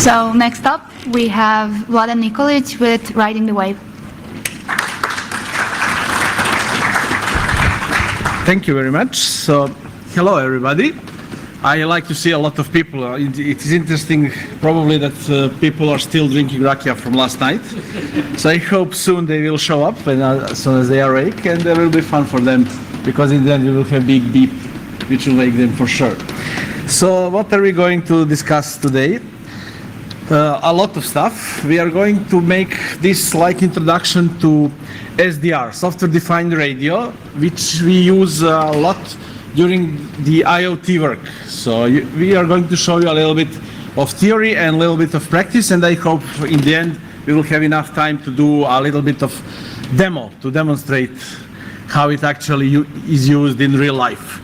So next up, we have Vladan Nikolic with Riding the Wave. Thank you very much. So, hello everybody. I like to see a lot of people. It is interesting probably that people are still drinking rakia from last night. So I hope soon they will show up when, as soon as they are awake, and it will be fun for them, because in the end we will have big beep which will wake them for sure. So what are we going to discuss today? A lot of stuff. We are going to make this like introduction to SDR, software defined radio, which we use a lot during the IoT work. So we are going to show you a little bit of theory and a little bit of practice, and I hope in the end we will have enough time to do a little bit of demo to demonstrate how it actually is used in real life.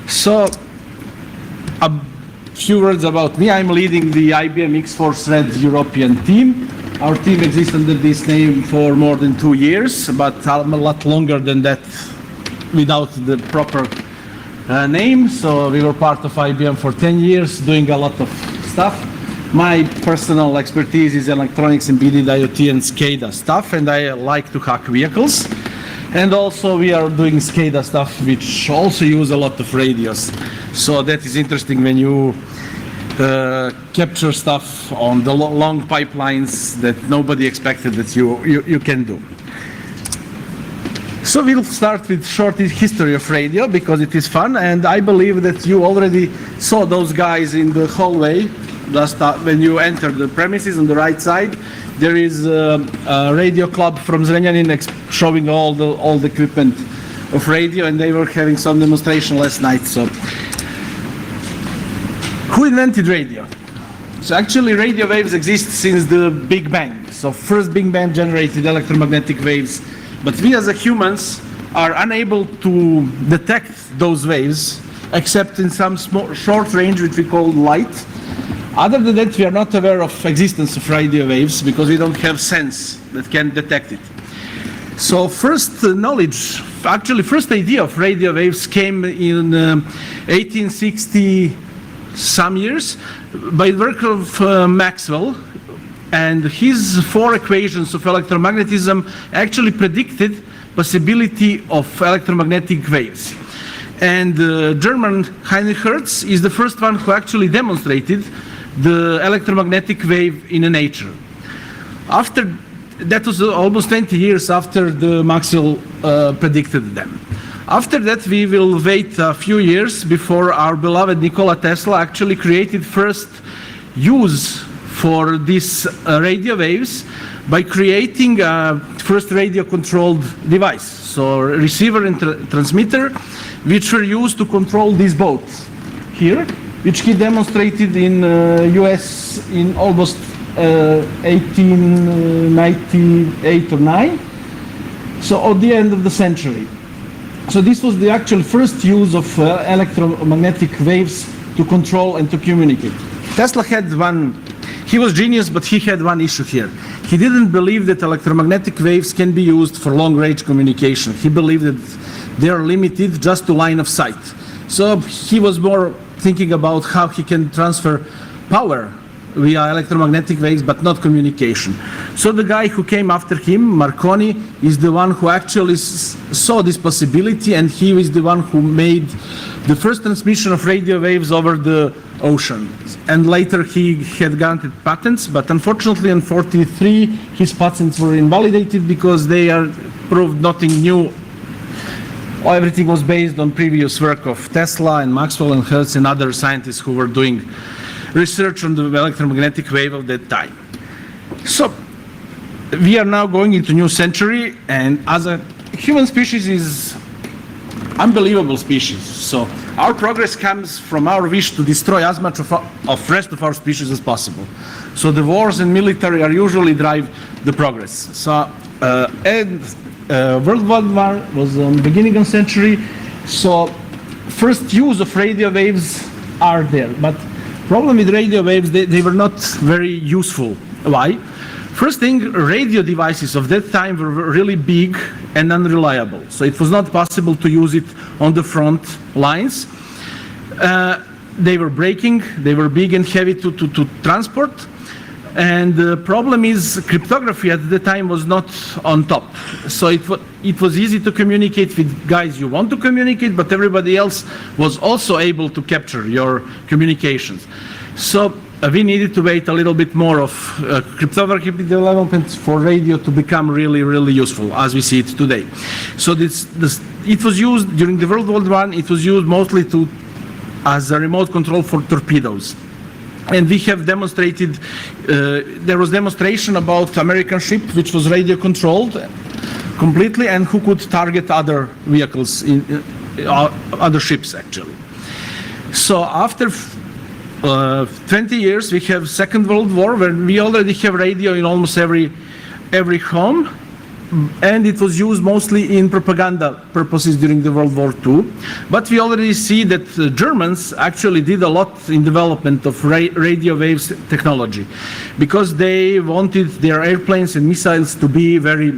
So a few words about me. I'm leading the IBM X-Force Red European team. Our team exists under this name for more than 2 years, but a lot longer than that without the proper name. So we were part of IBM for 10 years, doing a lot of stuff. My personal expertise is electronics, embedded IoT, and SCADA stuff, and I like to hack vehicles. And also we are doing SCADA stuff, which also use a lot of radios. So that is interesting when you capture stuff on the long pipelines that nobody expected that you can do. So we'll start with short history of radio because it is fun, and I believe that you already saw those guys in the hallway just when you enter the premises on the right side. There is a radio club from Zrenjanin showing all the equipment of radio, and they were having some demonstration last night. So who invented radio? So actually radio waves exist since the Big Bang. So first Big Bang generated electromagnetic waves, but we as humans are unable to detect those waves except in some small, short range which we call light. Other than that, we are not aware of existence of radio waves because we don't have sense that can detect it. So first knowledge, actually first idea of radio waves came in 1860 some years by the work of Maxwell, and his 4 equations of electromagnetism actually predicted possibility of electromagnetic waves. And German Heinrich Hertz is the first one who actually demonstrated the electromagnetic wave in nature. After that was almost 20 years after the Maxwell predicted them. After that, we will wait a few years before our beloved Nikola Tesla actually created first use for these radio waves by creating a first radio-controlled device. So receiver and transmitter, which were used to control these boats here, which he demonstrated in US in almost 1898 or 9, so at the end of the century. So this was the actual first use of electromagnetic waves to control and to communicate. Tesla had he was genius, but he had one issue here. He didn't believe that electromagnetic waves can be used for long-range communication. He believed that they are limited just to line of sight. So he was more thinking about how he can transfer power via electromagnetic waves, but not communication. So the guy who came after him, Marconi, is the one who actually saw this possibility, and he is the one who made the first transmission of radio waves over the ocean. And later he had granted patents, but unfortunately in 1943 his patents were invalidated because they proved nothing new. Everything was based on previous work of Tesla and Maxwell and Hertz and other scientists who were doing research on the electromagnetic wave of that time. So we are now going into new century, and as a human species is unbelievable species. So our progress comes from our wish to destroy as much of rest of our species as possible. So the wars and military are usually drive the progress. So World War I was on the beginning of the century. So first use of radio waves are there, but problem with radio waves, they were not very useful. Why? First thing, radio devices of that time were really big and unreliable. So it was not possible to use it on the front lines. They were breaking, they were big and heavy to transport. And the problem is cryptography at the time was not on top. So it was easy to communicate with guys you want to communicate, but everybody else was also able to capture your communications. So we needed to wait a little bit more of cryptography development for radio to become really, really useful as we see it today. So it was used during the World War I, it was used mostly as a remote control for torpedoes. And we have demonstrated, there was demonstration about American ship which was radio controlled completely and who could target other vehicles, other ships actually. So after 20 years we have Second World War where we already have radio in almost every home. And it was used mostly in propaganda purposes during the World War II. But we already see that the Germans actually did a lot in development of radio waves technology because they wanted their airplanes and missiles to be very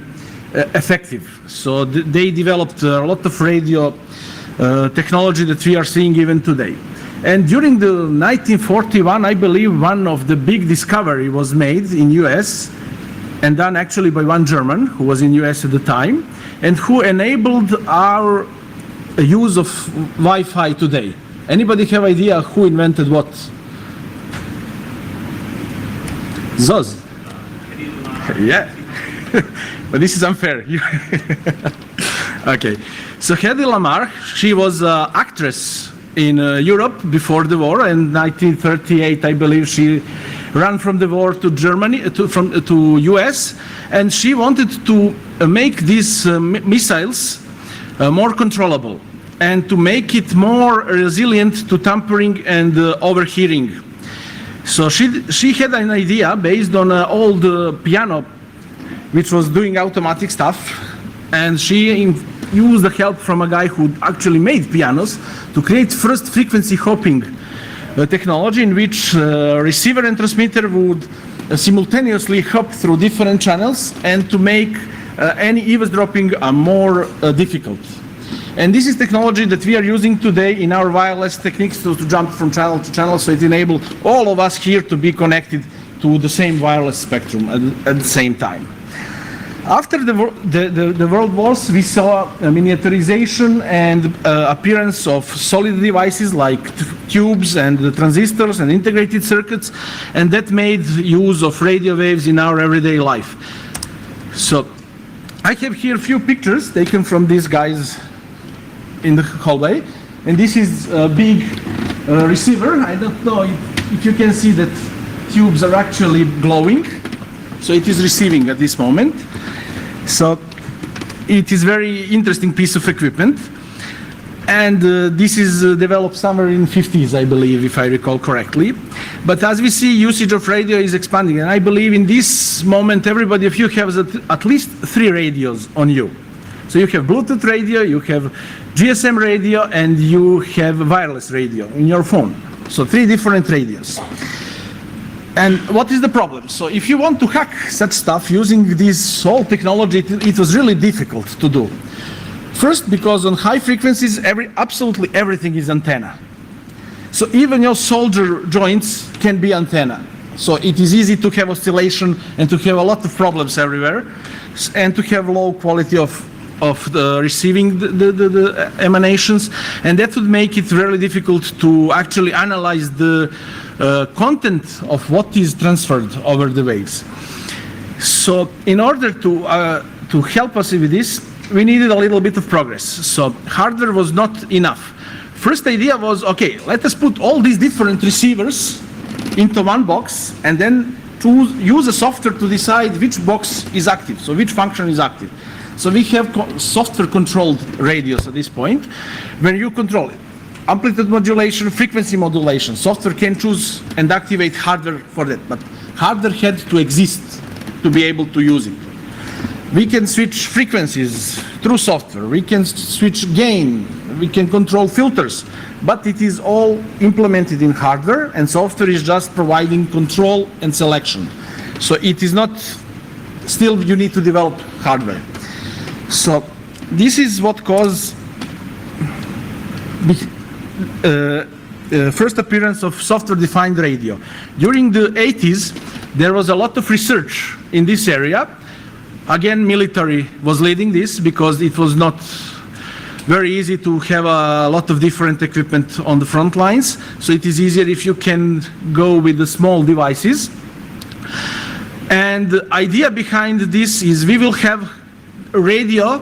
effective. So they developed a lot of radio technology that we are seeing even today. And during the 1941, I believe one of the big discovery was made in US and done actually by one German who was in US at the time and who enabled our use of Wi-Fi today. Anybody have idea who invented what? Zoz. Yeah. But this is unfair. Okay. So Hedy Lamarr, she was an actress in Europe before the war, and 1938 I believe she ran from the war to Germany, to US, and she wanted to make these missiles more controllable and to make it more resilient to tampering and overhearing. So she had an idea based on an old piano which was doing automatic stuff, and she used the help from a guy who actually made pianos to create first frequency hopping technology in which receiver and transmitter would simultaneously hop through different channels and to make any eavesdropping more difficult. And this is technology that we are using today in our wireless techniques to jump from channel to channel, so it enables all of us here to be connected to the same wireless spectrum at the same time. After the world wars, we saw a miniaturization and appearance of solid devices like tubes and transistors and integrated circuits, and that made use of radio waves in our everyday life. So I have here a few pictures taken from these guys in the hallway, and this is a big receiver. I don't know if you can see that tubes are actually glowing, so it is receiving at this moment. So it is very interesting piece of equipment, and this is developed somewhere in the 50s, I believe, if I recall correctly. But as we see, usage of radio is expanding, and I believe in this moment everybody of you has at least 3 radios on you. So you have Bluetooth radio, you have GSM radio, and you have wireless radio in your phone. So 3 different radios. And what is the problem? So if you want to hack such stuff using this whole technology, it was really difficult to do. First, because on high frequencies, absolutely everything is antenna. So even your solder joints can be antenna. So it is easy to have oscillation and to have a lot of problems everywhere, and to have low quality of the receiving the emanations, and that would make it really difficult to actually analyze the content of what is transferred over the waves. So in order to help us with this, we needed a little bit of progress. So hardware was not enough. First idea was, okay, let us put all these different receivers into one box and then to use a software to decide which box is active, so which function is active. So we have software controlled radios at this point where you control it. Amplitude modulation, frequency modulation. Software can choose and activate hardware for that, but hardware had to exist to be able to use it. We can switch frequencies through software. We can switch gain. We can control filters, but it is all implemented in hardware, and software is just providing control and selection. So it is not, still you need to develop hardware. So this is what caused first appearance of software-defined radio. During the 80s, There was a lot of research in this area. Again, military was leading this because it was not very easy to have a lot of different equipment on the front lines. So it is easier if you can go with the small devices. And the idea behind this is we will have a radio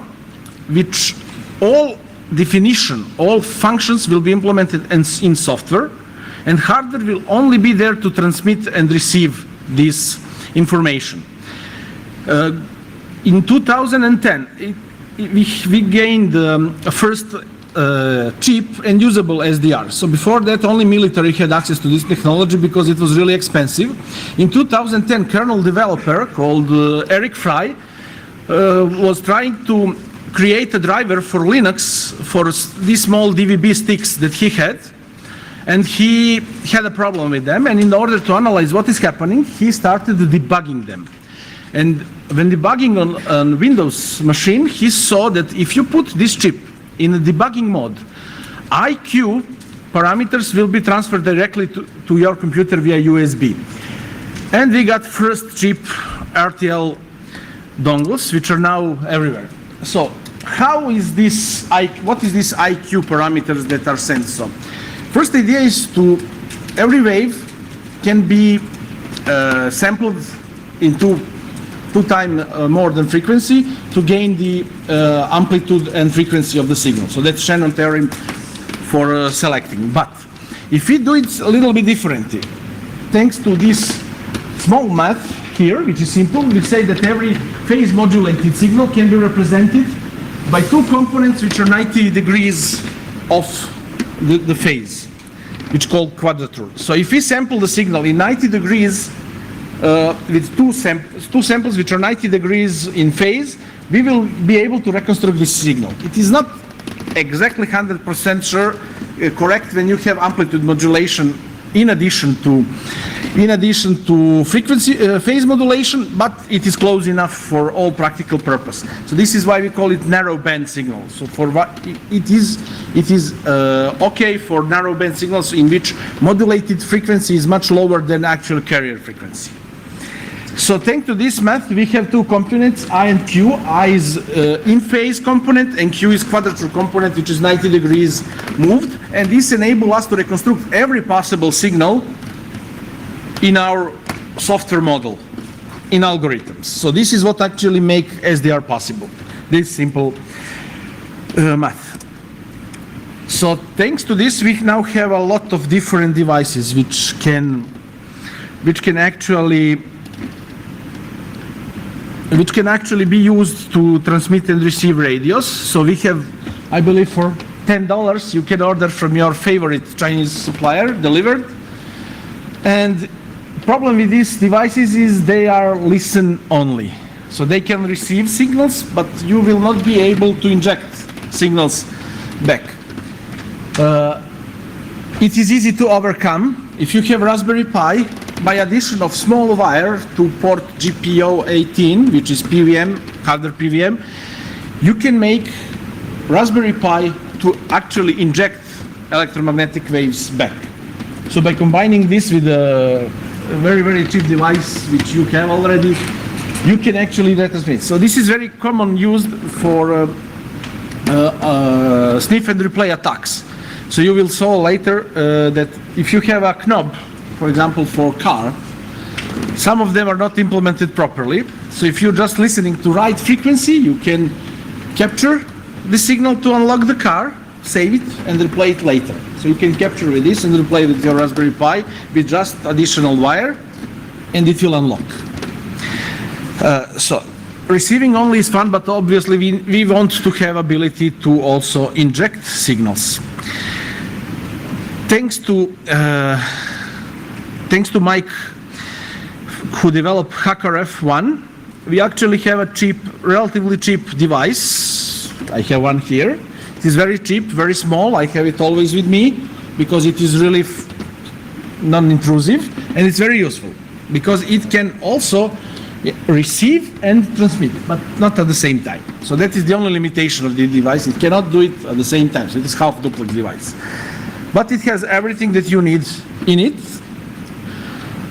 which all definition, all functions will be implemented in software, and hardware will only be there to transmit and receive this information. In 2010, we gained a first cheap and usable SDR. So before that, only military had access to this technology because it was really expensive. In 2010, kernel developer called Eric Fry was trying to create a driver for Linux for these small DVB sticks that he had. And he had a problem with them. And in order to analyze what is happening, he started debugging them. And when debugging on Windows machine, he saw that if you put this chip in a debugging mode, IQ parameters will be transferred directly to your computer via USB. And we got first cheap RTL dongles, which are now everywhere. So how is this, what is this IQ parameters that are sent? So first idea is to, every wave can be sampled into two times more than frequency to gain the amplitude and frequency of the signal. So that's Shannon theorem for selecting. But if we do it a little bit differently, thanks to this small math here, which is simple, we say that every phase modulated signal can be represented by two components which are 90 degrees off the phase, which is called quadrature. So if we sample the signal in 90 degrees with two samples which are 90 degrees in phase, we will be able to reconstruct this signal. It is not exactly 100% sure correct when you have amplitude modulation in addition to frequency phase modulation, but it is close enough for all practical purpose. So this is why we call it narrow band signal. So for what it is okay for narrow band signals in which modulated frequency is much lower than actual carrier frequency. So thanks to this math, we have two components, I and Q. I is in phase component and Q is quadrature component, which is 90 degrees moved. And this enables us to reconstruct every possible signal in our software model, in algorithms. So this is what actually makes SDR possible, this simple math. So thanks to this, we now have a lot of different devices which can actually be used to transmit and receive radios. So we have, I believe for $10, you can order from your favorite Chinese supplier, delivered. And problem with these devices is they are listen only. So they can receive signals, but you will not be able to inject signals back. It is easy to overcome. If you have Raspberry Pi, by addition of small wire to port GPO18, which is PWM, hardware PWM, you can make Raspberry Pi to actually inject electromagnetic waves back. So by combining this with a very, very cheap device, which you have already, you can actually retransmit. So this is very common used for sniff and replay attacks. So you will saw later that if you have a knob, for example, for car, some of them are not implemented properly. So if you're just listening to right frequency, you can capture the signal to unlock the car, save it, and replay it later. So you can capture with this and replay with your Raspberry Pi with just additional wire, and it will unlock. So receiving only is fun, but obviously we want to have ability to also inject signals. Thanks to Mike, who developed HackerF1, we actually have a relatively cheap device. I have one here. It is very cheap, very small. I have it always with me because it is really non-intrusive, and it's very useful because it can also receive and transmit, but not at the same time. So that is the only limitation of the device. It cannot do it at the same time. So it is half duplex device. But it has everything that you need in it.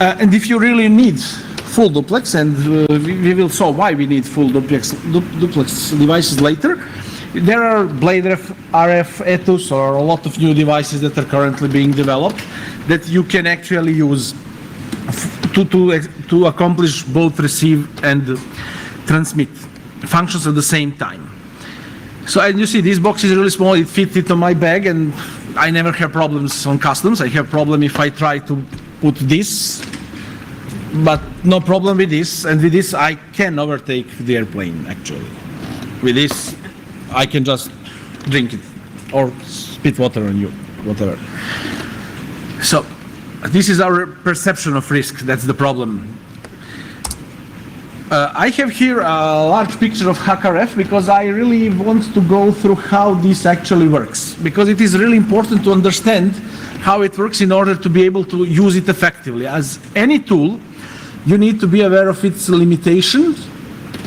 And if you really need full duplex, and we will show why we need full duplex devices later. There are Blade RF Ethos or a lot of new devices that are currently being developed that you can actually use to accomplish both receive and transmit functions at the same time. So, and you see this box is really small, it fits into my bag, and I never have problems on customs. I have problem if I try to put this, but no problem with this, and with this I can overtake the airplane actually. With this I can just drink it or spit water on you, whatever. So this is our perception of risk, that's the problem. I have here a large picture of HackRF because I really want to go through how this actually works, because it is really important to understand how it works in order to be able to use it effectively. As any tool, you need to be aware of its limitations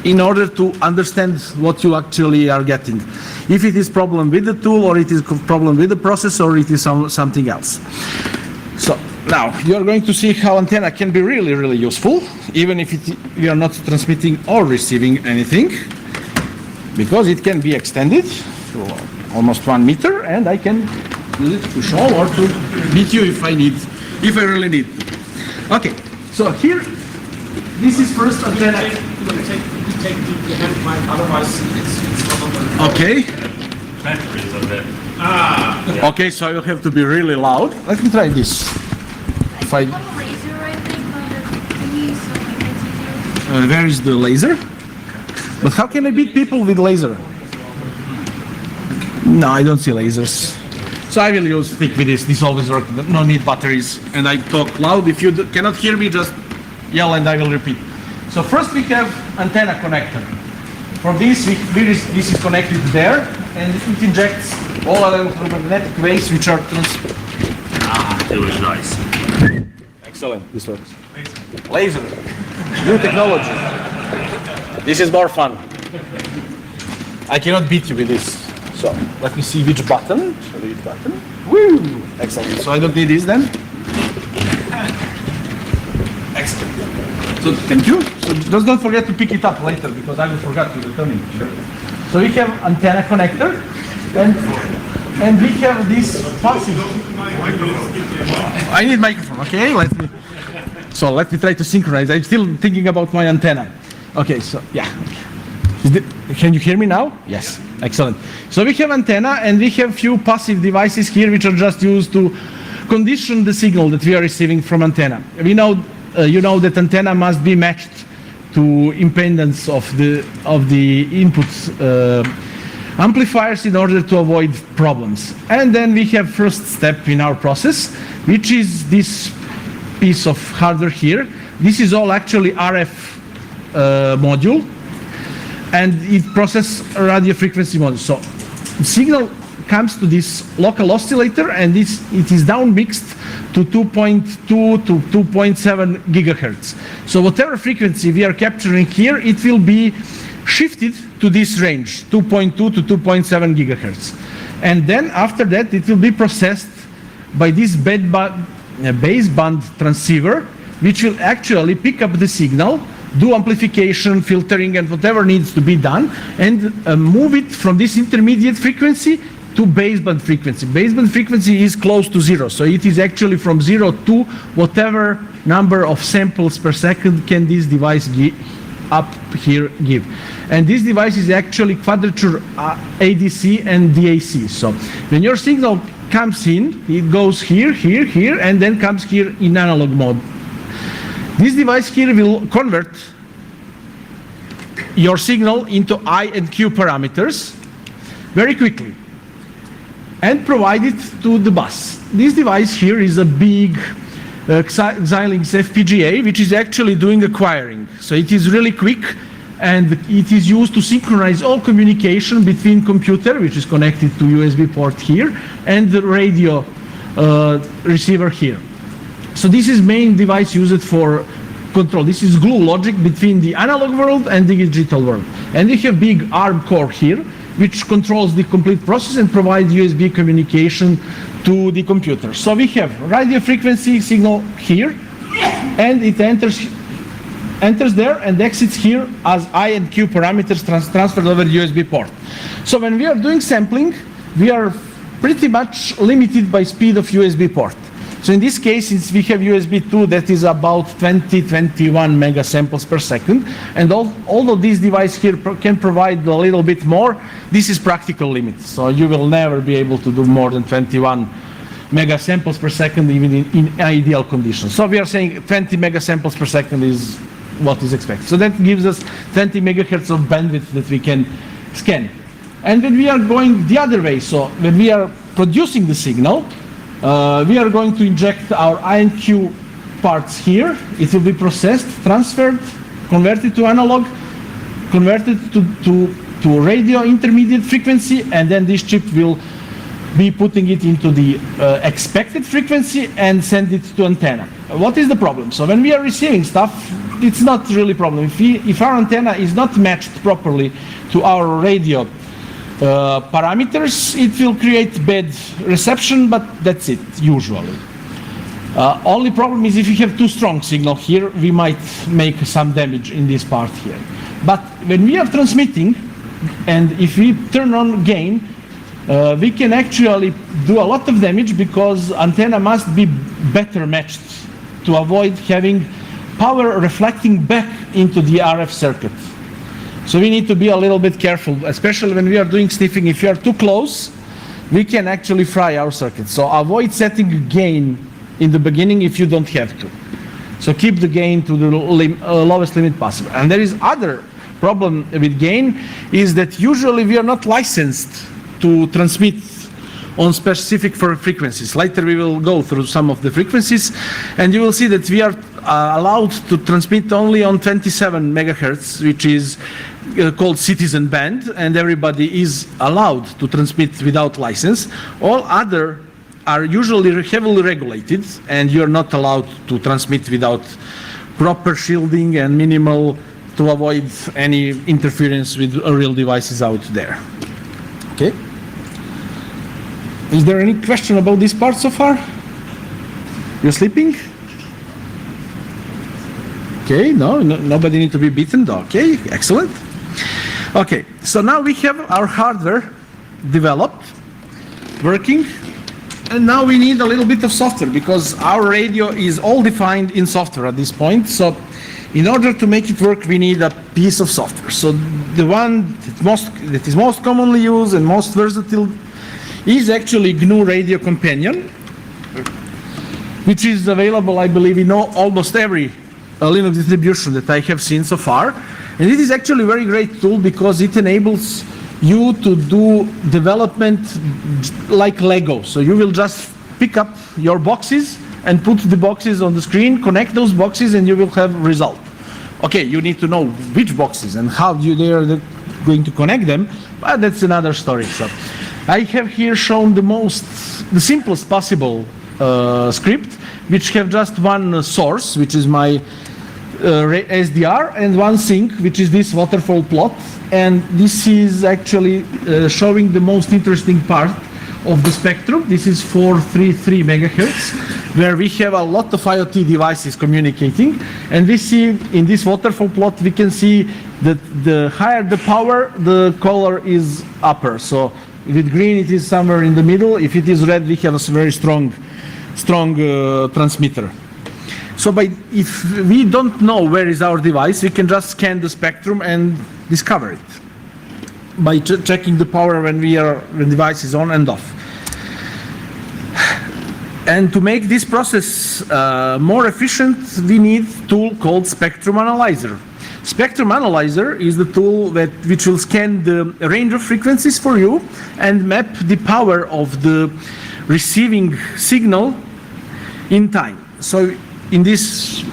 in order to understand what you actually are getting. If it is problem with the tool, or it is problem with the process, or it is something else. So now you are going to see how antenna can be really, really useful, even if we are not transmitting or receiving anything, because it can be extended to almost 1 meter, and I can use it to show or to beat you if I really need. Okay, so here, this is first antenna. Take the hand mic, otherwise it's not on the Okay. batteries on there. Yeah. Okay, so you'll have to be really loud. Let me try this. If I, have a laser right there by the thingy, so like it's easier. where is the laser? But how can I beat people with laser? No, I don't see lasers. So I will use stick with this. This always works. No need batteries. And I talk loud. If you cannot hear me, just yell and I will repeat. So first we have antenna connector. From this, this is connected there, and it injects all electromagnetic waves which are It was nice. Excellent, this works. Laser. New technology. This is more fun. I cannot beat you with this. So let me see which button. Which button? Woo! Excellent. So I don't need this then. Excellent. So thank you. So just don't forget to pick it up later, because I will forget to return it. Sure. So we have antenna connector, and we have this passive. I need microphone. Okay, let me try to synchronize. I'm still thinking about my antenna. Okay, so yeah. Can you hear me now? Yes. Excellent. So we have antenna, and we have few passive devices here which are just used to condition the signal that we are receiving from antenna. We know, you know that antenna must be matched to impedance of the input amplifiers in order to avoid problems. And then we have first step in our process, which is this piece of hardware here. This is all actually RF module, and it processes radio frequency module. So the signal comes to this local oscillator, and it is down mixed to 2.2 to 2.7 gigahertz. So whatever frequency we are capturing here, it will be shifted to this range, 2.2 to 2.7 gigahertz. And then after that, it will be processed by this baseband transceiver, which will actually pick up the signal, do amplification, filtering, and whatever needs to be done, and move it from this intermediate frequency to baseband frequency. Baseband frequency is close to 0, so it is actually from 0 to whatever number of samples per second can this device give. And this device is actually quadrature ADC and DAC. So when your signal comes in, it goes here, here, here, and then comes here in analog mode. This device here will convert your signal into I and Q parameters very quickly and provide it to the bus. This device here is a big Xilinx Fpga, which is actually doing acquiring. So it is really quick, and it is used to synchronize all communication between computer, which is connected to USB port here, and the radio receiver here. So this is main device used for control. This is glue logic between the analog world and the digital world. And we have big ARM core here, which controls the complete process and provides USB communication to the computer. So we have radio frequency signal here, and it enters enters there and exits here as I and Q parameters transferred over the USB port. So when we are doing sampling, we are pretty much limited by speed of USB port. So in this case, since we have USB 2, that is about 20-21 megasamples per second, and although this device here can provide a little bit more, this is practical limit. So you will never be able to do more than 21 megasamples per second, even in ideal conditions. So we are saying 20 megasamples per second is what is expected. So that gives us 20 megahertz of bandwidth that we can scan. And when we are going the other way, so when we are producing the signal, we are going to inject our I and Q parts here. It will be processed, transferred, converted to analog, converted to radio intermediate frequency, and then this chip will be putting it into the expected frequency and send it to antenna. What is the problem? So when we are receiving stuff, it's not really a problem. If our antenna is not matched properly to our radio parameters, it will create bad reception, but that's it, usually. Only problem is if you have too strong signal here, we might make some damage in this part here. But when we are transmitting, and if we turn on gain, we can actually do a lot of damage because antenna must be better matched to avoid having power reflecting back into the RF circuit. So we need to be a little bit careful, especially when we are doing sniffing. If you are too close, we can actually fry our circuit. So avoid setting gain in the beginning if you don't have to. So keep the gain to the lowest limit possible. And there is other problem with gain is that usually we are not licensed to transmit on specific frequencies. Later we will go through some of the frequencies, and you will see that we are allowed to transmit only on 27 megahertz, which is called citizen band, and everybody is allowed to transmit without license. All other are usually heavily regulated, and you're not allowed to transmit without proper shielding and minimal to avoid any interference with real devices out there. Okay. Is there any question about this part so far? You're sleeping? Okay, nobody need to be beaten. Okay, excellent. Okay, so now we have our hardware developed, working, and now we need a little bit of software because our radio is all defined in software at this point. So in order to make it work, we need a piece of software. So the one that is most commonly used and most versatile is actually Gnu Radio Companion, which is available, I believe, in almost every Linux distribution that I have seen so far. And it is actually a very great tool because it enables you to do development like Lego. So you will just pick up your boxes and put the boxes on the screen, connect those boxes, and you will have a result. Okay, you need to know which boxes and how they are going to connect them, but that's another story. So I have here shown the simplest possible script, which have just one source, which is my SDR, and one sink, which is this waterfall plot. And this is actually showing the most interesting part of the spectrum. This is 433 megahertz, where we have a lot of IoT devices communicating. And we see in this waterfall plot, we can see that the higher the power, the color is upper. So with green, it is somewhere in the middle. If it is red, we have a very strong transmitter. So if we don't know where is our device, we can just scan the spectrum and discover it by checking the power when the device is on and off. And to make this process more efficient, we need a tool called Spectrum Analyzer. Spectrum Analyzer is the tool which will scan the range of frequencies for you and map the power of the receiving signal in time. So in this,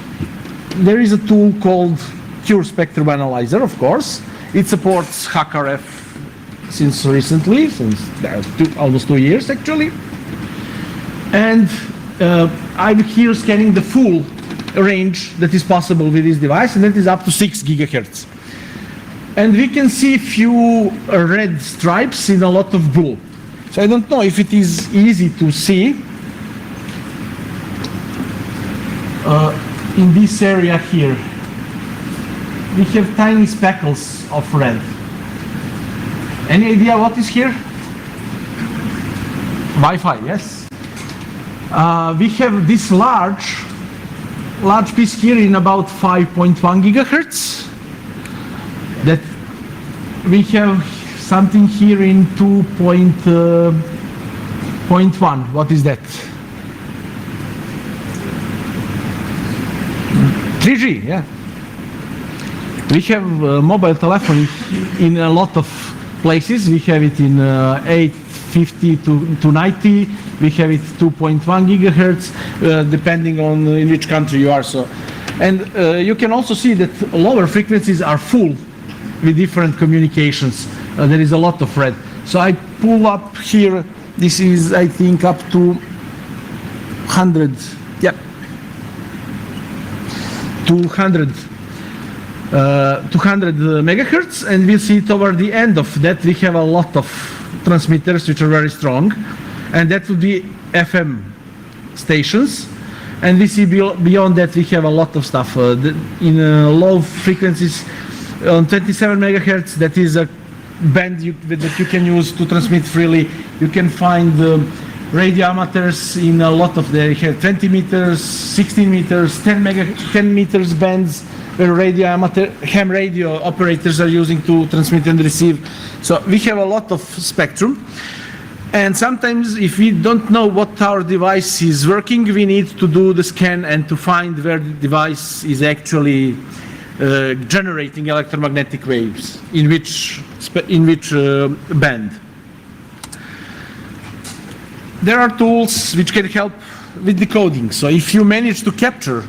there is a tool called Pure Spectrum Analyzer, of course. It supports HackRF since recently, since almost 2 years actually. And I'm here scanning the full range that is possible with this device, and that is up to 6 gigahertz. And we can see few red stripes in a lot of blue. So I don't know if it is easy to see in this area here. we have tiny speckles of red. Any idea what is here? Wi-Fi, yes. We have this large piece here in about 5.1 gigahertz. That we have something here in 2.1. What is that? 3G, yeah. We have mobile telephony in a lot of places. We have it in 850 to 90. We have it 2.1 gigahertz, depending on in which country you are. So, and you can also see that lower frequencies are full with different communications. There is a lot of red. So I pull up here. This is, I think, up to 100. Yep. 200 megahertz, and we see toward the end of that we have a lot of transmitters which are very strong, and that would be FM stations. And we see beyond that we have a lot of stuff in low frequencies on 27 megahertz. That is a band that you can use to transmit freely. You can find radio amateurs in a lot of they have 20 meters, 16 meters, 10 meters bands where ham radio operators are using to transmit and receive. So we have a lot of spectrum. And sometimes if we don't know what our device is working, we need to do the scan and to find where the device is actually generating electromagnetic waves, in which band. There are tools which can help with decoding. So if you manage to capture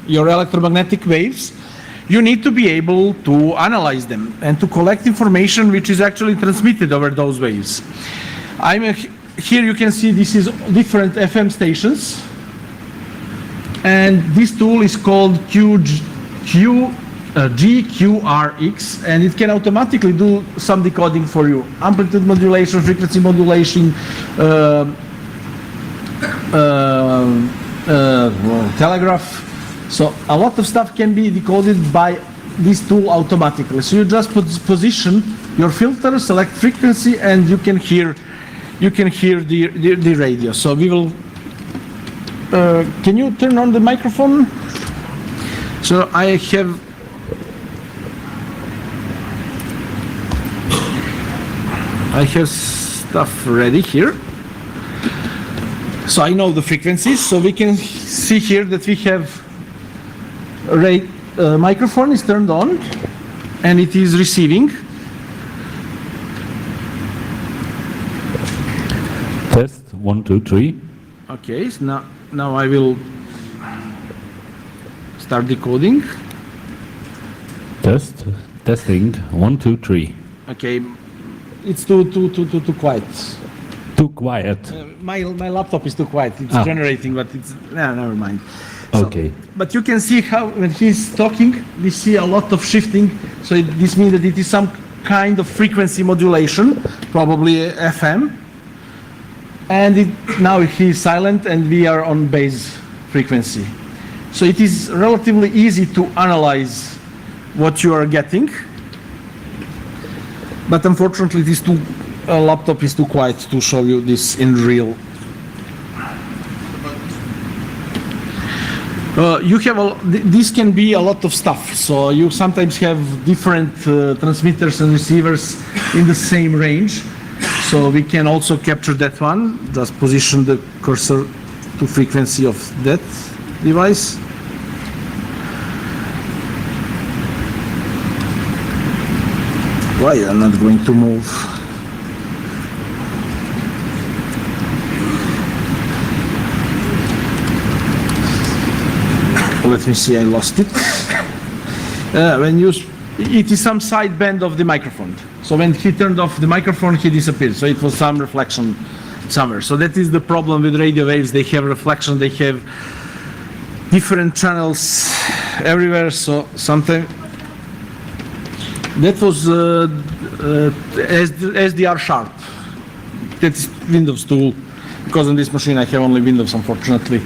your electromagnetic waves, you need to be able to analyze them and to collect information which is actually transmitted over those waves. Here you can see this is different FM stations, and this tool is called GQRX, and it can automatically do some decoding for you. Amplitude modulation, frequency modulation, telegraph. So a lot of stuff can be decoded by this tool automatically. So you just position your filter, select frequency, and you can hear the radio. So we will. Can you turn on the microphone? So I have stuff ready here. So I know the frequencies. So we can see here that we have microphone is turned on, and it is receiving. Test 1, 2, 3. Okay, so now I will start decoding. Testing 1, 2, 3. Okay, it's too quiet. Too quiet. My laptop is too quiet. It's generating, but it's never mind. Okay. But you can see how when he's talking, we see a lot of shifting. So this means that it is some kind of frequency modulation, probably FM. And now he is silent, and we are on base frequency. So it is relatively easy to analyze what you are getting. But unfortunately, this laptop is too quiet to show you this in real. This can be a lot of stuff. So you sometimes have different transmitters and receivers in the same range. So we can also capture that one. Just position the cursor to frequency of that device. Why I'm not going to move? Let me see, I lost it. It is some sideband of the microphone. So when he turned off the microphone, he disappeared. So it was some reflection somewhere. So that is the problem with radio waves. They have reflection. They have different channels everywhere. So sometimes that was SDR sharp. That's Windows tool. Because on this machine I have only Windows, unfortunately.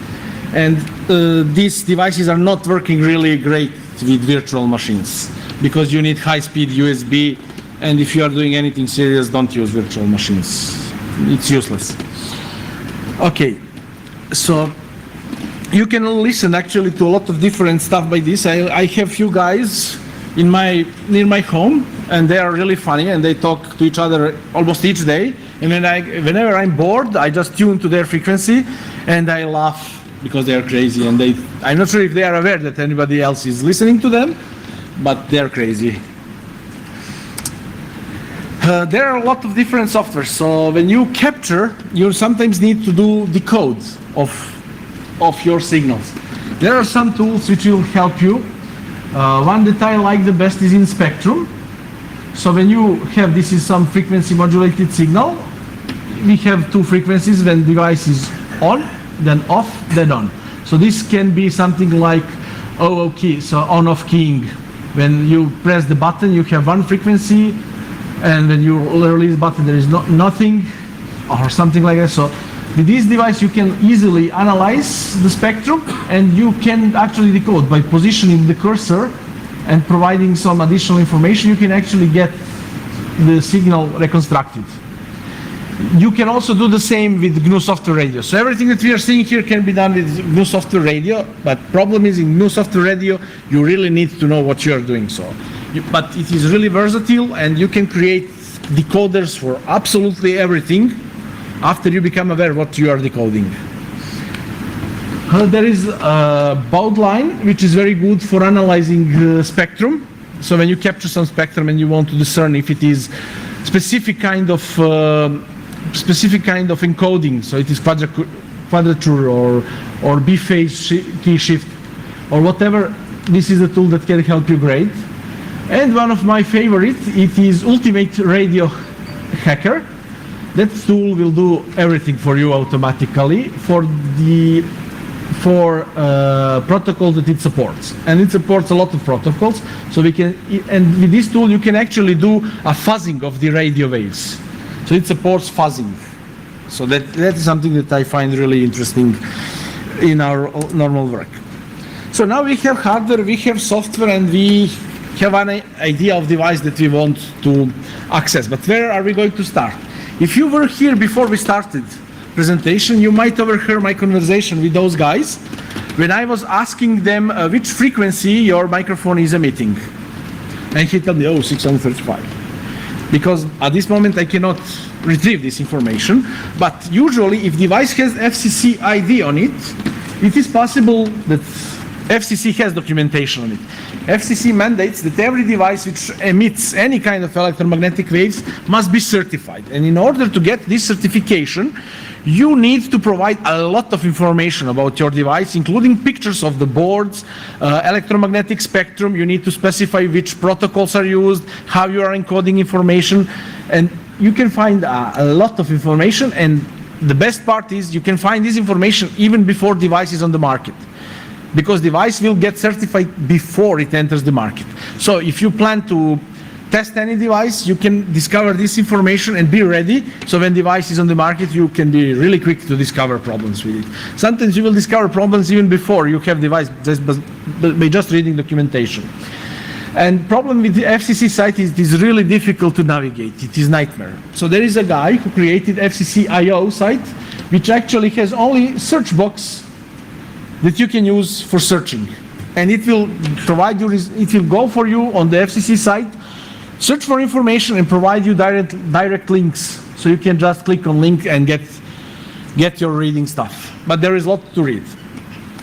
And these devices are not working really great with virtual machines because you need high-speed USB, and if you are doing anything serious, don't use virtual machines. It's useless. Okay, so you can listen actually to a lot of different stuff by this. I have few guys near my home, and they are really funny, and they talk to each other almost each day. And whenever I'm bored, I just tune to their frequency, and I laugh because they are crazy. And I'm not sure if they are aware that anybody else is listening to them, but they're crazy. There are a lot of different softwares. So when you capture, you sometimes need to do decode of your signals. There are some tools which will help you. One that I like the best is in Spectrum. So when you have, this is some frequency modulated signal, we have two frequencies when device is on, then off, then on. So this can be something like OO key, so on-off keying. When you press the button, you have one frequency, and when you release the button, there is nothing, or something like that. So with this device, you can easily analyze the spectrum, and you can actually decode by positioning the cursor and providing some additional information. You can actually get the signal reconstructed. You can also do the same with GNU Software Radio. So everything that we are seeing here can be done with GNU Software Radio, but problem is in GNU Software Radio, you really need to know what you are doing. But it is really versatile, and you can create decoders for absolutely everything after you become aware what you are decoding. There is a baud line, which is very good for analyzing spectrum. So when you capture some spectrum and you want to discern if it is specific kind of encoding, so it is quadrature or B-phase key shift or whatever, this is a tool that can help you great. And one of my favorite, it is Ultimate Radio Hacker. That tool will do everything for you automatically for protocols that it supports, and it supports a lot of protocols. So and with this tool you can actually do a fuzzing of the radio waves. So it supports fuzzing. So that is something that I find really interesting in our normal work. So now we have hardware, we have software, and we have an idea of device that we want to access. But where are we going to start? If you were here before we started presentation, you might overhear my conversation with those guys when I was asking them which frequency your microphone is emitting. And he told me, oh, 635. Because at this moment I cannot retrieve this information. But usually if device has FCC ID on it, it is possible that FCC has documentation on it. FCC mandates that every device which emits any kind of electromagnetic waves must be certified. And in order to get this certification, you need to provide a lot of information about your device, including pictures of the boards, electromagnetic spectrum. You need to specify which protocols are used, how you are encoding information, and you can find a lot of information. And the best part is you can find this information even before device is on the market, because device will get certified before it enters the market. So if you plan to test any device, you can discover this information and be ready. So when device is on the market, you can be really quick to discover problems with it. Sometimes you will discover problems even before you have device by just reading documentation. And problem with the FCC site is it is really difficult to navigate. It is nightmare. So there is a guy who created FCC.io site, which actually has only search box that you can use for searching. And it will provide you, it will go for you on the FCC site, search for information and provide you direct links. So you can just click on link and get your reading stuff. But there is a lot to read.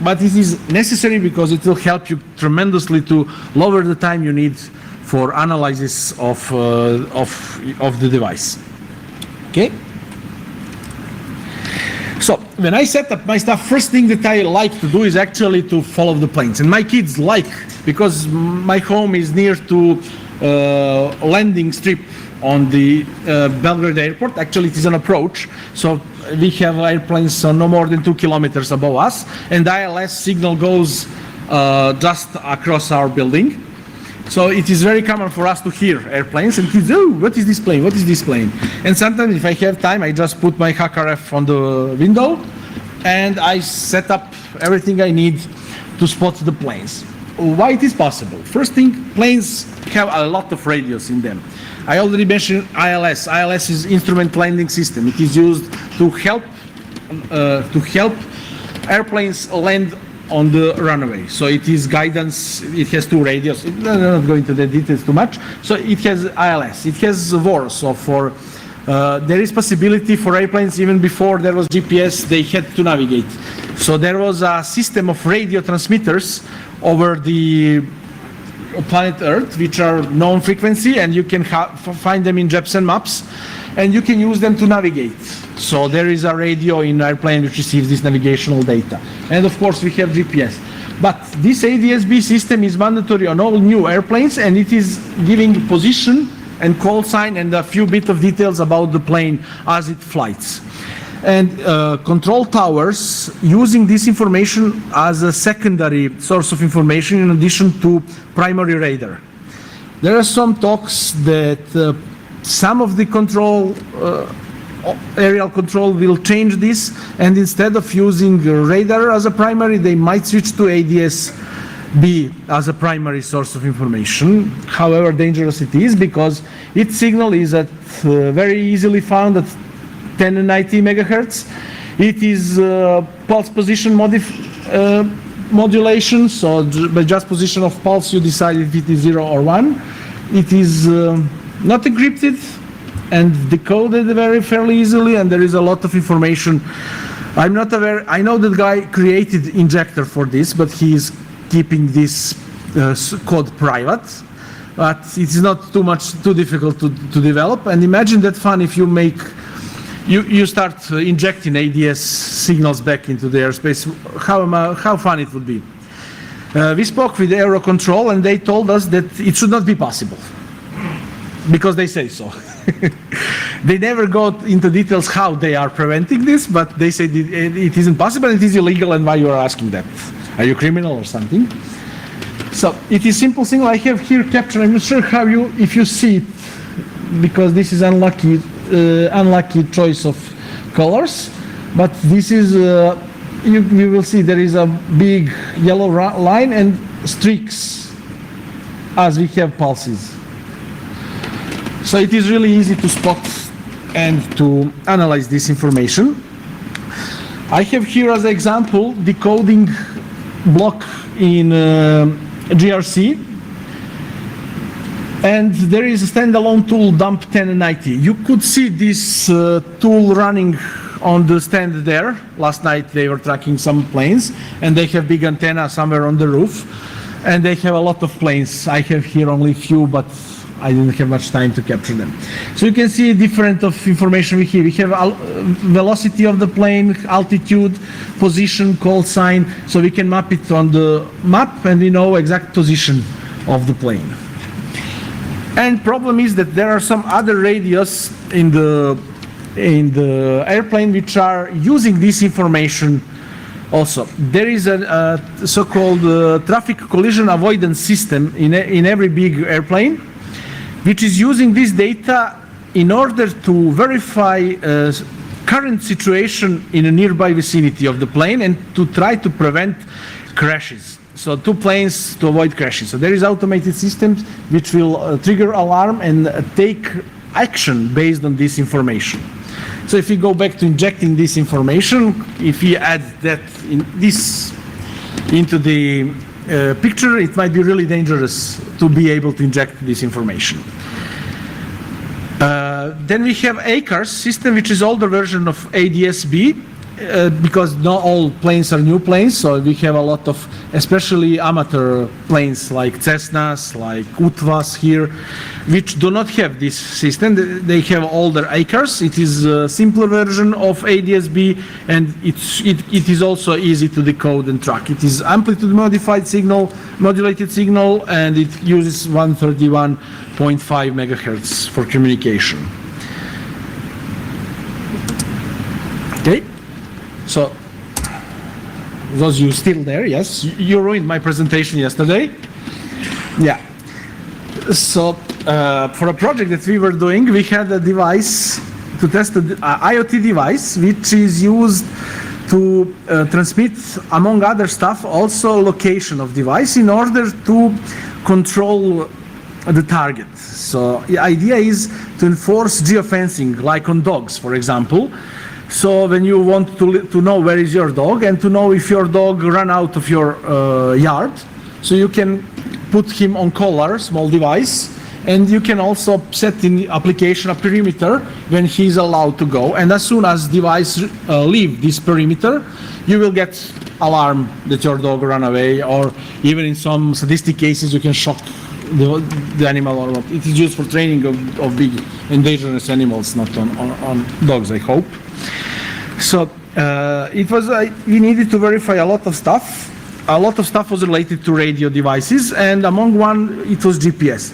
But it is necessary because it will help you tremendously to lower the time you need for analysis of the device. Okay? So when I set up my stuff, first thing that I like to do is actually to follow the planes. And my kids like, because my home is near to landing strip on the Belgrade airport. Actually, it is an approach. So we have airplanes no more than 2 kilometers above us, and ILS signal goes just across our building. So it is very common for us to hear airplanes, and kids, oh, what is this plane? What is this plane? And sometimes if I have time, I just put my HKRF on the window, and I set up everything I need to spot the planes. why it is possible? First thing, planes have a lot of radios in them. I already mentioned ILS. ILS is Instrument Landing System. It is used to help airplanes land on the runway. So it is guidance. It has two radios. I'm not going into the details too much. So it has ILS. It has VOR. So for there is possibility for airplanes, even before there was GPS, they had to navigate. So there was a system of radio transmitters over the planet Earth, which are known frequency, and you can find them in Jepsen maps, and you can use them to navigate. So there is a radio in airplane which receives this navigational data. And of course we have GPS. But this ADS-B system is mandatory on all new airplanes, and it is giving position and call sign and a few bit of details about the plane as it flies. And control towers using this information as a secondary source of information in addition to primary radar. There are some talks that some of the control, aerial control will change this, and instead of using radar as a primary, they might switch to ADS-B as a primary source of information. However dangerous it is, because its signal is at very easily found at 10 and 90 megahertz. It is pulse position modulation, so by just position of pulse you decide if it is 0 or 1. It is not encrypted and decoded fairly easily, and there is a lot of information. I'm not aware, I know that guy created injector for this, but he is keeping this code private. But it's not too difficult to develop. And imagine that fun if you make you start injecting ADS signals back into the airspace, how fun it would be. We spoke with Aerocontrol, and they told us that it should not be possible, because they say so. They never got into details how they are preventing this, but they say it isn't possible, and it is illegal, and why you are asking that? Are you criminal or something? So it is simple thing. I have here capture. I'm not sure how if you see it, because this is unlucky choice of colors, but this is you will see there is a big yellow line and streaks as we have pulses. So it is really easy to spot and to analyze this information. I have here as an example decoding block in GRC. And there is a standalone tool, dump 1090. You could see this tool running on the stand there. Last night they were tracking some planes, and they have big antenna somewhere on the roof, and they have a lot of planes. I have here only few, but I didn't have much time to capture them. So you can see different of information we have. We have velocity of the plane, altitude, position, call sign, so we can map it on the map, and we know exact position of the plane. And problem is that there are some other radios in the airplane which are using this information also. There is a so-called traffic collision avoidance system in every big airplane, which is using this data in order to verify current situation in a nearby vicinity of the plane and to try to prevent crashes. So two planes to avoid crashes. So there is automated systems which will trigger alarm and take action based on this information. So if we go back to injecting this information, if we add that into the picture, it might be really dangerous to be able to inject this information. Then we have ACARS system, which is older version of ADS-B, because not all planes are new planes, so we have a lot of, especially amateur planes like Cessnas, like Utvas here, which do not have this system. They have older ACARS. It is a simpler version of ADS-B, and it is also easy to decode and track. It is amplitude modified signal, modulated signal, and it uses 131.5 megahertz for communication. Okay. So, those you still there? Yes, you ruined my presentation yesterday. Yeah. So, for a project that we were doing, we had a device to test an IoT device, which is used to transmit, among other stuff, also location of device in order to control the target. So the idea is to enforce geofencing, like on dogs, for example. So when you want to know where is your dog and to know if your dog ran out of your yard, so you can put him on collar, small device, and you can also set in the application a perimeter when he's allowed to go. And as soon as device leave this perimeter, you will get alarm that your dog ran away, or even in some sadistic cases you can shock the animal or what. It is used for training of big and dangerous animals, not on dogs, I hope. So we needed to verify a lot of stuff. A lot of stuff was related to radio devices, and among one it was GPS.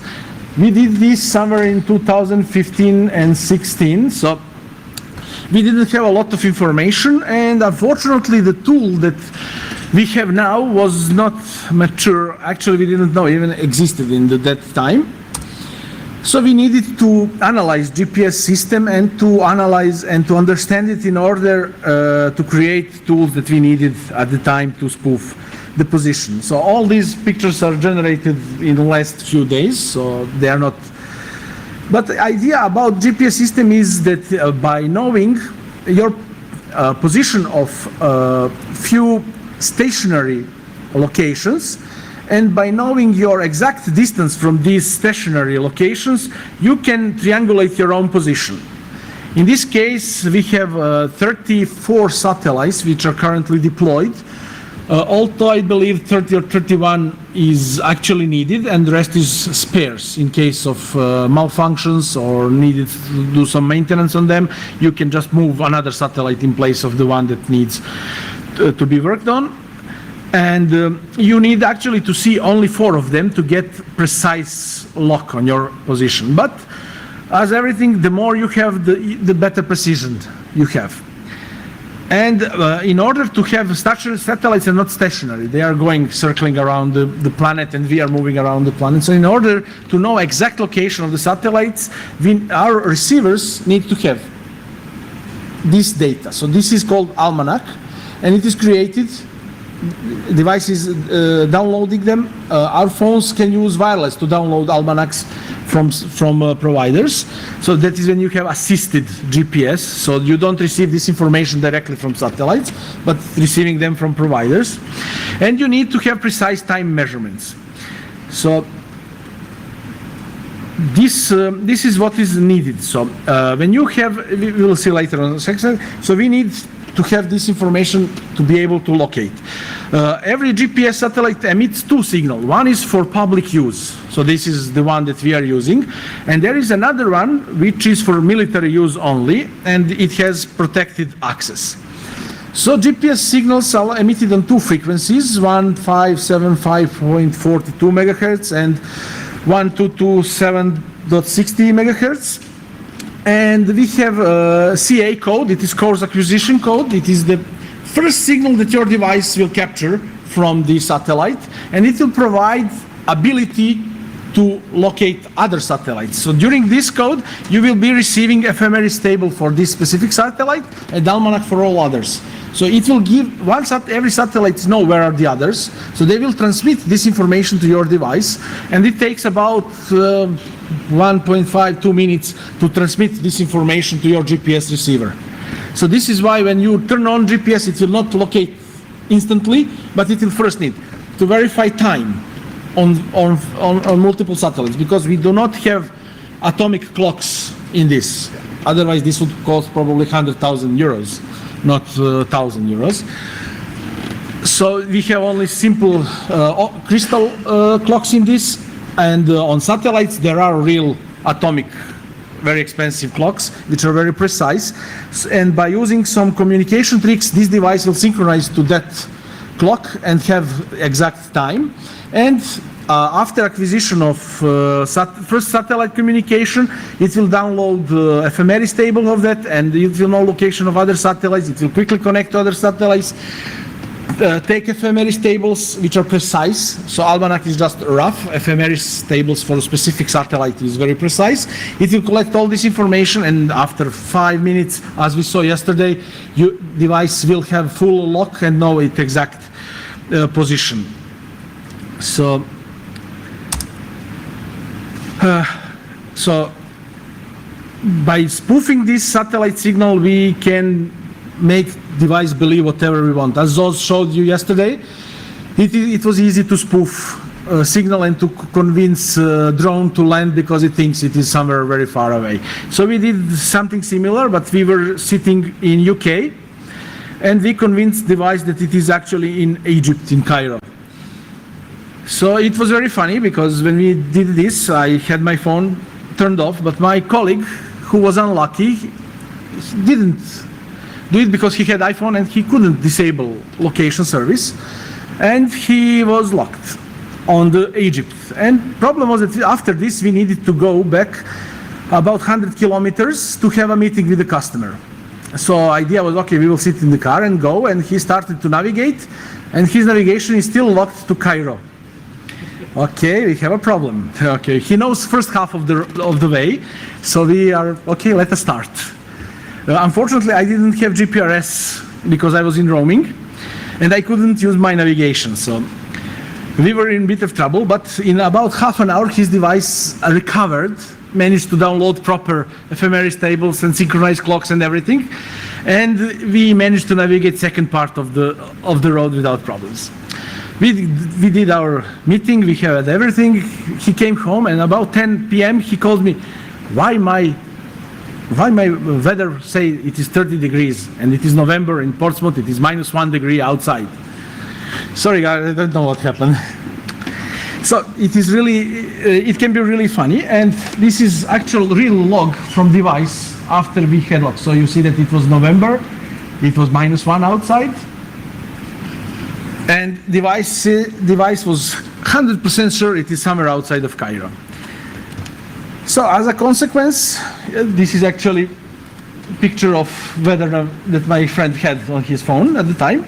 We did this somewhere in 2015 and 16, so we didn't have a lot of information, and unfortunately the tool that we have now was not mature. Actually, we didn't know even existed in that time. So we needed to analyze GPS system and to analyze and to understand it in order to create tools that we needed at the time to spoof the position. So all these pictures are generated in the last few days, so they are not. But the idea about GPS system is that by knowing your position of few stationary locations, and by knowing your exact distance from these stationary locations, you can triangulate your own position. In this case, we have 34 satellites which are currently deployed. Although I believe 30 or 31 is actually needed, and the rest is spares in case of malfunctions or needed to do some maintenance on them. You can just move another satellite in place of the one that needs to be worked on. And you need actually to see only 4 of them to get precise lock on your position. But as everything, the more you have, the better precision you have. And in order to have stationary satellites are not stationary, they are circling around the planet, and we are moving around the planet. So in order to know exact location of the satellites, our receivers need to have this data. So this is called almanac, and it is created, devices downloading them. Our phones can use wireless to download almanacs from providers. So that is when you have assisted GPS. So you don't receive this information directly from satellites, but receiving them from providers. And you need to have precise time measurements. So this is what is needed. So when you have, we will see later on the section. So we need to have this information to be able to locate. Every GPS satellite emits 2 signals. One is for public use. So this is the one that we are using. And there is another one which is for military use only, and it has protected access. So GPS signals are emitted on 2 frequencies, 1575.42 megahertz and 1227.60 megahertz. And we have a CA code, it is course acquisition code. It is the first signal that your device will capture from the satellite, and it will provide ability to locate other satellites. So during this code, you will be receiving ephemeris table for this specific satellite and almanac for all others. So it will give, every satellite know where are the others, so they will transmit this information to your device, and it takes about 1.5-2 minutes to transmit this information to your GPS receiver. So this is why when you turn on GPS, it will not locate instantly, but it will first need to verify time on multiple satellites, because we do not have atomic clocks in this. Otherwise, this would cost probably 100,000 euros, not 1,000 euros. So we have only simple crystal clocks in this, and on satellites there are real atomic, very expensive clocks which are very precise. And by using some communication tricks, this device will synchronize to that clock and have exact time. And after acquisition of first satellite communication, it will download the ephemeris table of that, and it will know location of other satellites. It will quickly connect to other satellites, take ephemeris tables which are precise. So almanac is just rough. Ephemeris tables for a specific satellite is very precise. It will collect all this information, and after 5 minutes, as we saw yesterday, your device will have full lock and know its exact position. So by spoofing this satellite signal, we can make device believe whatever we want. As Zoz showed you yesterday, it was easy to spoof a signal and to convince drone to land because it thinks it is somewhere very far away. So we did something similar, but we were sitting in UK, and we convinced device that it is actually in Egypt, in Cairo. So it was very funny because when we did this, I had my phone turned off, but my colleague, who was unlucky, didn't do it because he had iPhone and he couldn't disable location service, and he was locked on the Egypt. And problem was that after this we needed to go back about 100 kilometers to have a meeting with the customer. So idea was, okay, we will sit in the car and go, and he started to navigate, and his navigation is still locked to Cairo. Okay, we have a problem. Okay, he knows first half of the way, so we are, okay, let us start. Unfortunately, I didn't have GPRS because I was in roaming, and I couldn't use my navigation, so we were in a bit of trouble, but in about half an hour, his device recovered, managed to download proper ephemeris tables and synchronized clocks and everything, and we managed to navigate second part of the road without problems. We did our meeting, we had everything. He came home, and about 10 p.m. he called me, why my weather say it is 30 degrees and it is November in Portsmouth, it is -1 degree outside. Sorry guys, I don't know what happened. So it is really, it can be really funny, and this is actual real log from device after we had locked. So you see that it was November, it was -1 outside, and device was 100% sure it is somewhere outside of Cairo. So as a consequence, this is actually a picture of weather that my friend had on his phone at the time.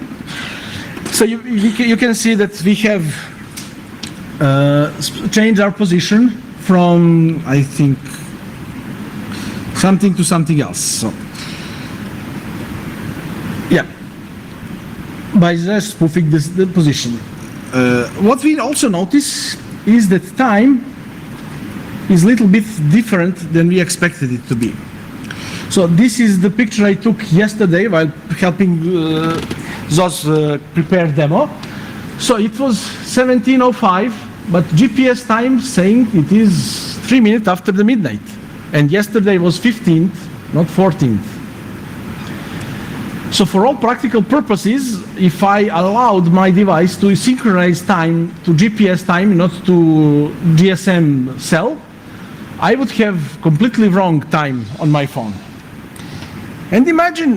So you can see that we have changed our position from, I think, something to something else. So, yeah, by just spoofing the position. What we also notice is that time is a little bit different than we expected it to be. So this is the picture I took yesterday while helping Zoz prepare demo. So it was 17:05, but GPS time saying it is 3 minutes after the midnight. And yesterday was 15th, not 14th. So for all practical purposes, if I allowed my device to synchronize time to GPS time, not to GSM cell, I would have completely wrong time on my phone. And imagine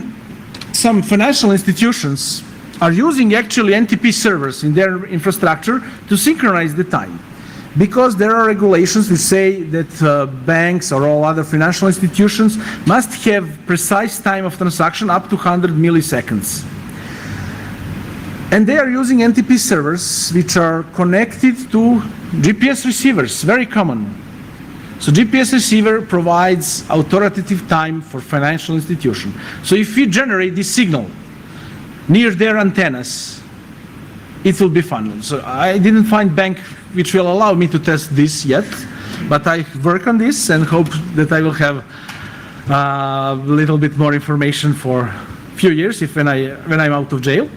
some financial institutions are using actually NTP servers in their infrastructure to synchronize the time, because there are regulations which say that banks or all other financial institutions must have precise time of transaction up to 100 milliseconds. And they are using NTP servers which are connected to GPS receivers, very common. So GPS receiver provides authoritative time for financial institution. So if we generate this signal near their antennas, it will be fun. So I didn't find bank which will allow me to test this yet, but I work on this and hope that I will have a little bit more information for a few years when I'm out of jail.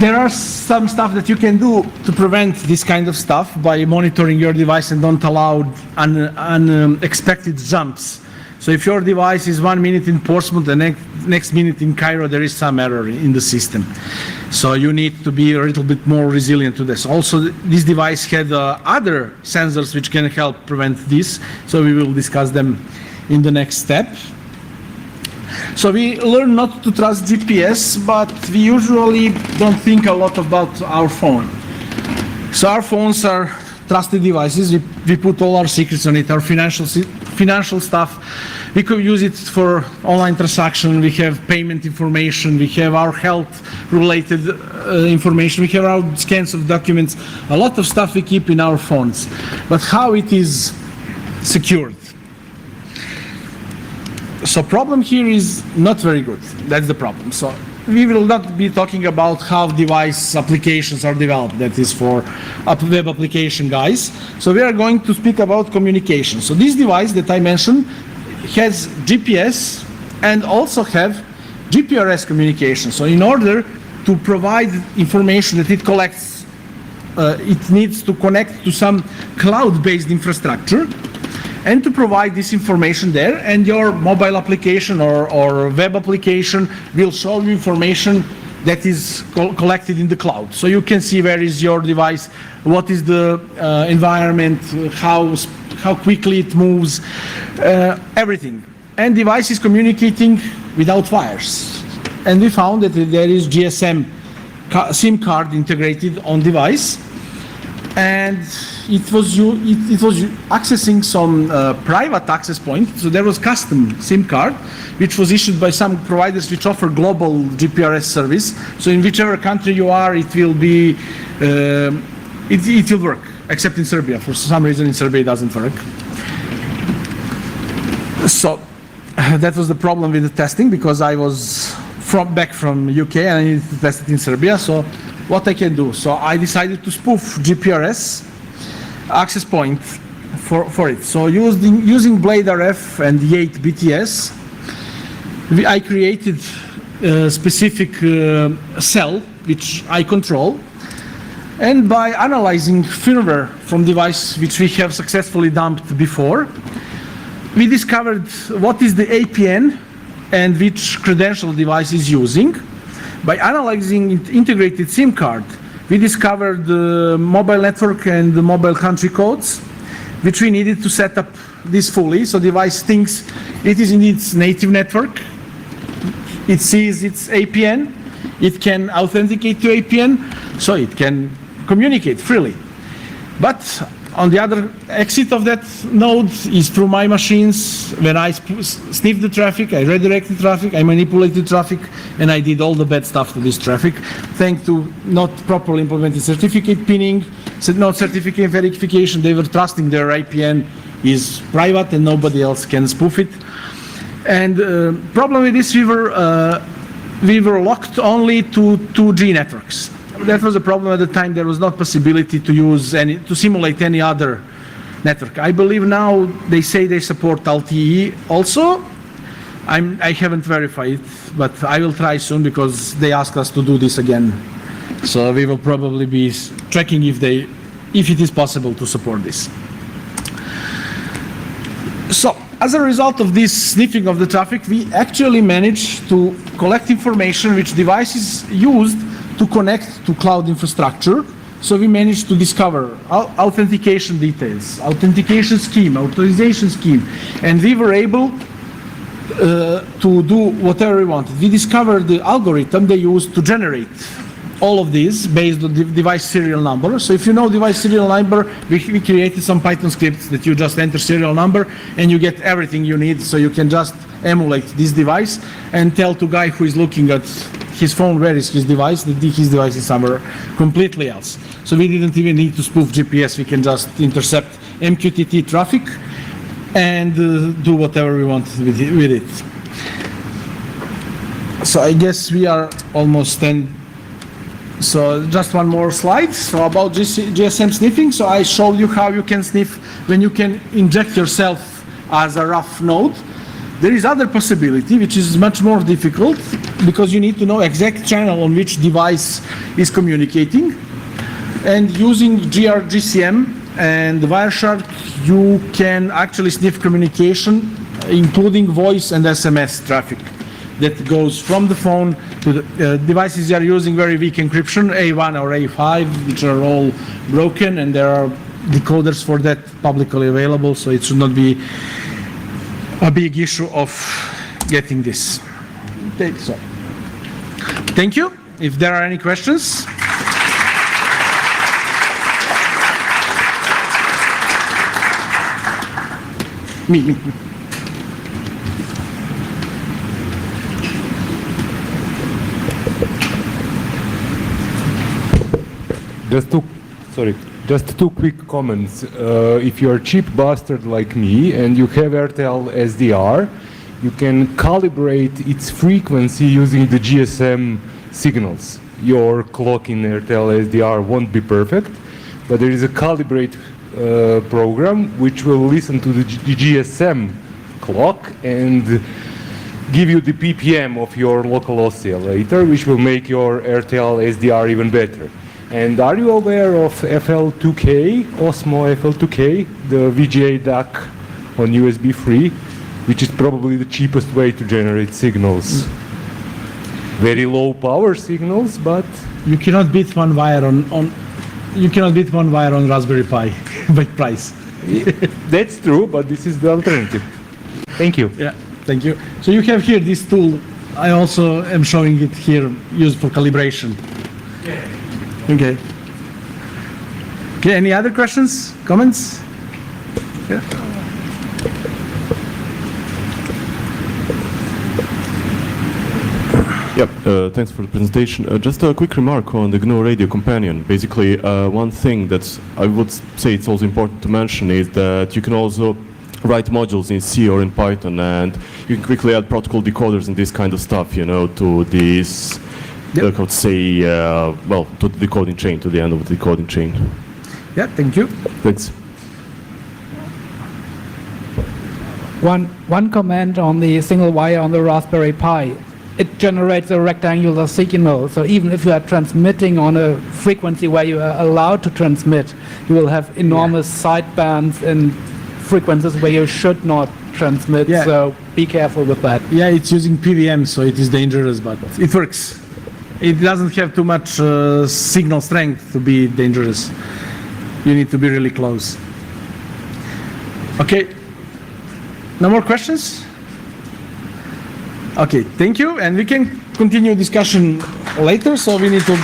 There are some stuff that you can do to prevent this kind of stuff by monitoring your device and don't allow unexpected jumps. So if your device is 1 minute in Portsmouth, the next minute in Cairo, there is some error in the system. So you need to be a little bit more resilient to this. Also, this device had other sensors which can help prevent this. So we will discuss them in the next step. So we learn not to trust GPS, but we usually don't think a lot about our phone. So our phones are trusted devices. We put all our secrets on it. Our financial stuff. We could use it for online transaction. We have payment information. We have our health-related information. We have our scans of documents. A lot of stuff we keep in our phones. But how it is secured? So problem here is not very good. That's the problem. So we will not be talking about how device applications are developed. That is for web application guys. So we are going to speak about communication. So this device that I mentioned has GPS and also have GPRS communication. So in order to provide information that it collects, it needs to connect to some cloud-based infrastructure and to provide this information there, and your mobile application or web application will show you information that is collected in the cloud. So you can see where is your device, what is the environment, how quickly it moves, everything. And device is communicating without wires. And we found that there is GSM SIM card integrated on device, and it was accessing some private access point. So there was custom SIM card, which was issued by some providers which offer global GPRS service. So in whichever country you are, it will be, it will work, except in Serbia. For some reason in Serbia it doesn't work. So that was the problem with the testing, because I was back from UK and I needed to test it in Serbia. So what I can do? So I decided to spoof GPRS access point for it. So using Blade RF and the 8 BTS, I created a specific cell which I control, and by analyzing firmware from device which we have successfully dumped before, we discovered what is the APN and which credential device is using. By analyzing integrated SIM card, we discovered the mobile network and the mobile country codes, which we needed to set up this fully. So device thinks it is in its native network. It sees its APN. It can authenticate to APN, so it can communicate freely. But on the other exit of that node is through my machines. When I sniff the traffic, I redirect the traffic, I manipulate the traffic, and I did all the bad stuff to this traffic, thanks to not properly implemented certificate pinning, not certificate verification. They were trusting their IPN is private and nobody else can spoof it. And problem with this, we were locked only to 2G networks. That was a problem at the time. There was not possibility to simulate any other network. I believe now they say they support LTE also. I haven't verified it, but I will try soon because they asked us to do this again. So we will probably be checking if it is possible to support this. So as a result of this sniffing of the traffic, we actually managed to collect information which devices used to connect to cloud infrastructure. So we managed to discover authentication details, authentication scheme, authorization scheme, and we were able to do whatever we wanted. We discovered the algorithm they used to generate all of these based on the device serial number. So if you know device serial number, we created some Python scripts that you just enter serial number and you get everything you need. So you can just emulate this device and tell to guy who is looking at his phone where is his device, that his device is somewhere completely else. So we didn't even need to spoof GPS. We can just intercept MQTT traffic and do whatever we want with it. So I guess we are almost done. So just one more slide. So about GSM sniffing. So I showed you how you can sniff when you can inject yourself as a rough node. There is other possibility which is much more difficult because you need to know exact channel on which device is communicating. And using GRGCM and Wireshark, you can actually sniff communication, including voice and SMS traffic that goes from the phone to the devices. You are using very weak encryption, A1 or A5, which are all broken, and there are decoders for that publicly available, so it should not be a big issue of getting this. So, thank you. If there are any questions. Me. Just two quick comments. If you're a cheap bastard like me and you have Airtel SDR, you can calibrate its frequency using the GSM signals. Your clock in Airtel SDR won't be perfect, but there is a calibrate program which will listen to the GSM clock and give you the PPM of your local oscillator, which will make your Airtel SDR even better. And are you aware of FL2K, Osmo FL2K, the VGA DAC on USB free, which is probably the cheapest way to generate signals? Very low power signals, but You cannot beat one wire on Raspberry Pi by price. that's true, but this is the alternative. Thank you. Yeah, thank you. So you have here this tool. I also am showing it here, used for calibration. Okay. Okay, any other questions, comments? Yeah. Yep, thanks for the presentation. Just a quick remark on the GNU Radio Companion. Basically, one thing that I would say it's also important to mention is that you can also write modules in C or in Python, and you can quickly add protocol decoders and this kind of stuff, you know, to this, I would say, well, to the decoding chain, to the end of the decoding chain. Yeah, thank you. Thanks. One comment on the single wire on the Raspberry Pi. It generates a rectangular signal, so even if you are transmitting on a frequency where you are allowed to transmit, you will have enormous sidebands and frequencies where you should not transmit, Yeah. so be careful with that. Yeah, it's using PVM, so it is dangerous, but it works. It doesn't have too much signal strength to be dangerous. You need to be really close. Okay. No more questions? Okay, thank you, and we can continue discussion later, so we need to